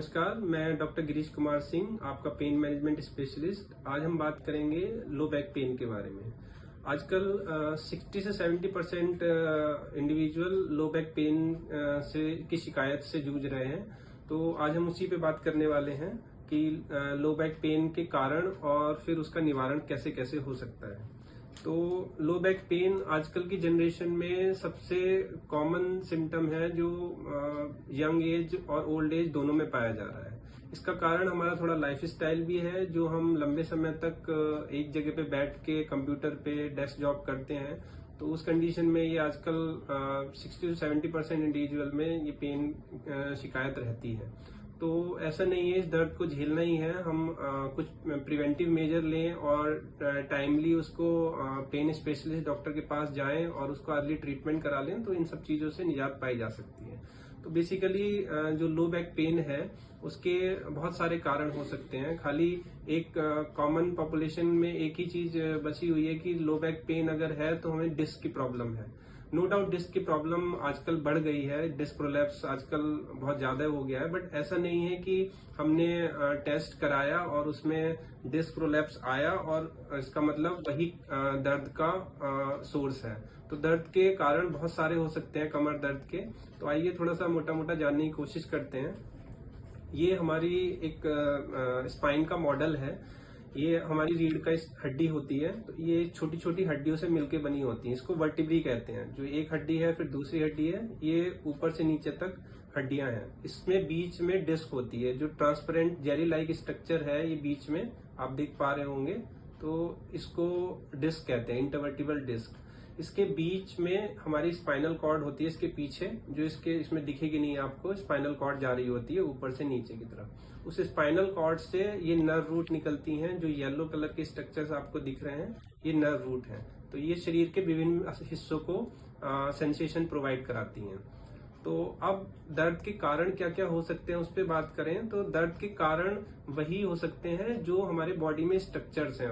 नमस्कार, मैं डॉक्टर गिरीश कुमार सिंह, आपका पेन मैनेजमेंट स्पेशलिस्ट। आज हम बात करेंगे लो बैक पेन के बारे में। आजकल 60 से 70% इंडिविजुअल लो बैक पेन की शिकायत से जूझ रहे हैं। तो आज हम उसी पे बात करने वाले हैं कि लो बैक पेन के कारण और फिर उसका निवारण कैसे कैसे हो सकता है। तो लो बैक पेन आजकल की जनरेशन में सबसे कॉमन सिम्टम है जो यंग एज और ओल्ड एज दोनों में पाया जा रहा है। इसका कारण हमारा थोड़ा लाइफ स्टाइल भी है, जो हम लंबे समय तक एक जगह पे बैठ के कंप्यूटर पे डेस्क जॉब करते हैं। तो उस कंडीशन में ये आजकल 60 से 70% इंडिविजुअल में ये पेन शिकायत रहती है। तो ऐसा नहीं है, इस दर्द को झेलना ही है। हम कुछ प्रिवेंटिव मेजर लें और टाइमली उसको पेन स्पेशलिस्ट डॉक्टर के पास जाएं और उसको अर्ली ट्रीटमेंट करा लें, तो इन सब चीजों से निजात पाई जा सकती है। तो बेसिकली जो लो बैक पेन है उसके बहुत सारे कारण हो सकते हैं। खाली एक कॉमन पॉपुलेशन में एक ही चीज बची हुई है कि लो बैक पेन अगर है तो हमें डिस्क की प्रॉब्लम है। नो डाउट डिस्क की प्रॉब्लम आजकल बढ़ गई है, डिस्क प्रोलैप्स आजकल बहुत ज्यादा हो गया है। बट ऐसा नहीं है कि हमने टेस्ट कराया और उसमें डिस्क प्रोलैप्स आया और इसका मतलब वही दर्द का सोर्स है। तो दर्द के कारण बहुत सारे हो सकते हैं कमर दर्द के। तो आइए थोड़ा सा मोटा मोटा जानने की कोशिश करते हैं। ये हमारी एक स्पाइन का मॉडल है। ये हमारी रीढ़ का हड्डी होती है। तो ये छोटी छोटी हड्डियों से मिलकर बनी होती है। इसको वर्टिब्री कहते हैं। जो एक हड्डी है फिर दूसरी हड्डी है, ये ऊपर से नीचे तक हड्डियां हैं। इसमें बीच में डिस्क होती है, जो ट्रांसपेरेंट जेली लाइक स्ट्रक्चर है, ये बीच में आप देख पा रहे होंगे। तो इसको डिस्क कहते हैं, इंटरवर्टिबल डिस्क। इसके बीच में हमारी स्पाइनल कॉर्ड होती है, इसके पीछे जो इसमें दिखेगी नहीं आपको, स्पाइनल कॉर्ड जा रही होती है ऊपर से नीचे की तरफ। उस स्पाइनल कॉर्ड से ये नर्व रूट निकलती हैं। जो येलो कलर के स्ट्रक्चर्स आपको दिख रहे हैं, ये नर्व रूट हैं। तो ये शरीर के विभिन्न हिस्सों को सेंसेशन प्रोवाइड कराती हैं। तो अब दर्द के कारण क्या क्या हो सकते हैं उस पर बात करें तो दर्द के कारण वही हो सकते हैं जो हमारे बॉडी में स्ट्रक्चर्स हैं,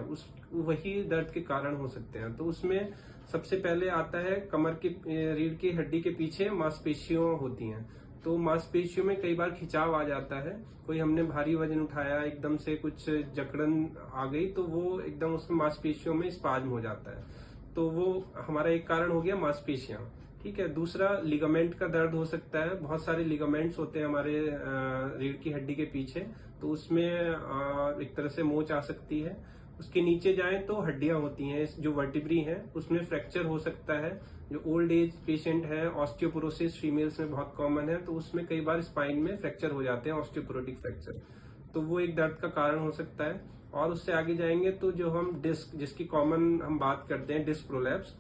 वही दर्द के कारण हो सकते हैं। तो उसमें सबसे पहले आता है कमर की रीढ़ की हड्डी के पीछे मांसपेशियों होती हैं। तो मांसपेशियों में कई बार खिंचाव आ जाता है। कोई हमने भारी वजन उठाया, एकदम से कुछ जकड़न आ गई तो वो एकदम उसमें मांसपेशियों में स्पाज्म हो जाता है। तो वो हमारा एक कारण हो गया मांसपेशियां। ठीक है। दूसरा लिगामेंट का दर्द हो सकता है। बहुत सारे लिगामेंट्स होते हैं हमारे रीढ़ की हड्डी के पीछे, तो उसमें एक तरह से मोच आ सकती है। उसके नीचे जाएं तो हड्डियां होती हैं, जो वर्टिब्री हैं, उसमें फ्रैक्चर हो सकता है। जो ओल्ड एज पेशेंट है, ऑस्टियोपोरोसिस फीमेल्स में बहुत कॉमन है, तो उसमें कई बार स्पाइन में फ्रैक्चर हो जाते हैं, ऑस्टियोपोरोटिक फ्रैक्चर। तो वो एक दर्द का कारण हो सकता है। और उससे आगे जाएंगे तो जो हम डिस्क, जिसकी कॉमन हम बात करते हैं, डिस्क प्रोलैप्स।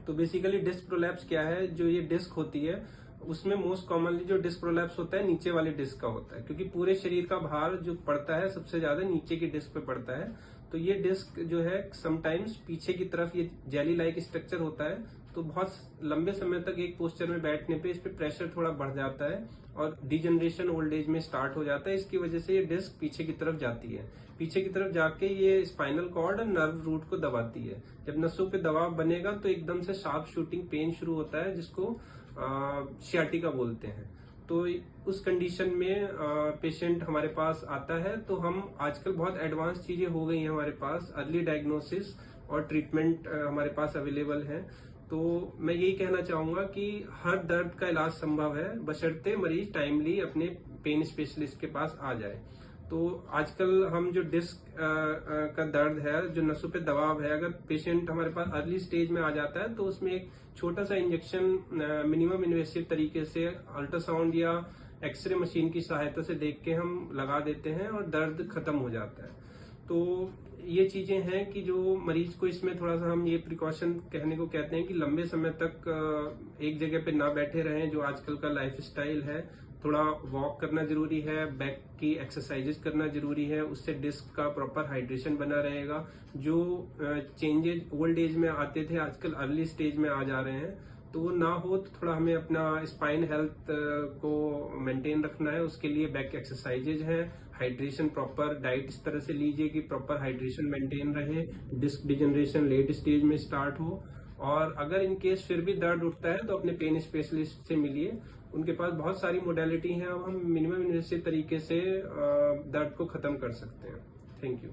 तो बेसिकली डिस्क प्रोलैप्स क्या है, जो ये डिस्क होती है उसमें मोस्ट कॉमनली जो डिस्क प्रोलैप्स होता है नीचे वाले डिस्क का होता है, क्योंकि पूरे शरीर का भार जो पड़ता है सबसे ज्यादा नीचे की डिस्क पे पड़ता है। तो ये डिस्क जो है समटाइम्स पीछे की तरफ ये जेली लाइक स्ट्रक्चर होता है। तो बहुत लंबे समय तक एक पोस्चर में बैठने पे इस पे प्रेशर थोड़ा बढ़ जाता है और डिजनरेशन ओल्ड एज में स्टार्ट हो जाता है। इसकी वजह से ये डिस्क पीछे की तरफ जाती है। पीछे की तरफ जाके ये स्पाइनल कॉर्ड और नर्व रूट को दबाती है। जब नसों पे दबाव बनेगा तो एकदम से शार्प शूटिंग पेन शुरू होता है, जिसको सियाटिका बोलते हैं। तो उस कंडीशन में पेशेंट हमारे पास आता है। तो हम आजकल बहुत एडवांस चीजें हो गई हैं हमारे पास, अर्ली डायग्नोसिस और ट्रीटमेंट हमारे पास अवेलेबल है। तो मैं यही कहना चाहूंगा कि हर दर्द का इलाज संभव है, बशर्ते मरीज टाइमली अपने पेन स्पेशलिस्ट के पास आ जाए। तो आजकल हम जो डिस्क का दर्द है, जो नसों पे दबाव है, अगर पेशेंट हमारे पास अर्ली स्टेज में आ जाता है तो उसमें एक छोटा सा इंजेक्शन मिनिमम इन्वेसिव तरीके से अल्ट्रासाउंड या एक्सरे मशीन की सहायता से देख के हम लगा देते हैं और दर्द खत्म हो जाता है। तो ये चीजें हैं कि जो मरीज को इसमें थोड़ा सा हम ये प्रिकॉशन कहने को कहते हैं कि लंबे समय तक एक जगह पे ना बैठे रहें, जो आजकल का लाइफ स्टाइल है। थोड़ा वॉक करना जरूरी है, बैक की एक्सरसाइजेस करना जरूरी है, उससे डिस्क का प्रॉपर हाइड्रेशन बना रहेगा। जो चेंजेज ओल्ड एज में आते थे आजकल अर्ली स्टेज में आ जा रहे हैं, तो वो ना हो। तो थोड़ा हमें अपना स्पाइन हेल्थ को मेंटेन रखना है। उसके लिए बैक एक्सरसाइजेज है, हाइड्रेशन, प्रॉपर डाइट इस तरह से लीजिए कि प्रॉपर हाइड्रेशन मेंटेन रहे, डिस्क डिजनरेशन लेट स्टेज में स्टार्ट हो। और अगर इन केस फिर भी दर्द उठता है तो अपने पेन स्पेशलिस्ट से मिलिए। उनके पास बहुत सारी मोडेलिटी हैं और हम मिनिमम इन्वेसिव तरीके से दर्द को खत्म कर सकते हैं। Thank you.